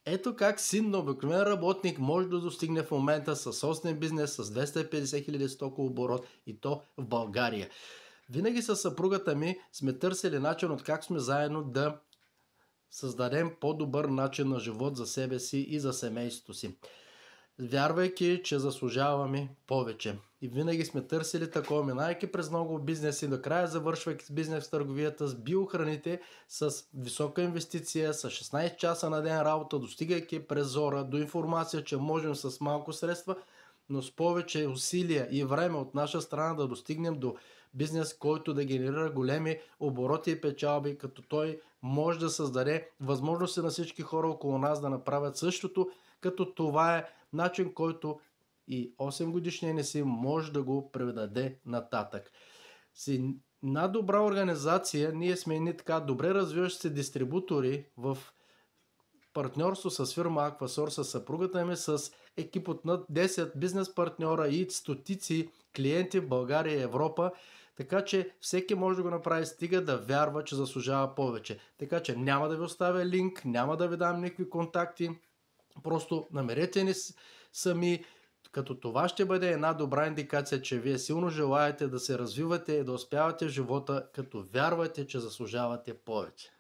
Ето как син на обикновен работник може да достигне в момента със собствен бизнес с 250 хиляди стоков оборот и то в България. Винаги със съпругата ми сме търсили начин от как сме заедно да създадем по-добър начин на живот за себе си и за семейството си, вярвайки, че заслужаваме повече. И винаги сме търсили такова, минайки през много бизнеси, накрая завършвайки с бизнес в търговията, с биохраните, с висока инвестиция, с 16 часа на ден работа, достигайки през зора до информация, че можем с малко средства, но с повече усилия и време от наша страна да достигнем до бизнес, който да генерира големи обороти и печалби, като той може да създаде възможности на всички хора около нас да направят същото, като това е начин, който и 8 годишния не си може да го предаде нататък. С една добра организация ние сме едни така добре развиващи се дистрибутори в партньорство с фирма Aquasor, с съпругата ми, с екип от над 10 бизнес партньора и стотици клиенти в България и Европа, така че всеки може да го направи, стига да вярва, че заслужава повече. Така че няма да ви оставя линк, няма да ви дам никакви контакти, просто намерете ни сами, като това ще бъде една добра индикация, че вие силно желаете да се развивате и да успявате в живота, като вярвате, че заслужавате повече.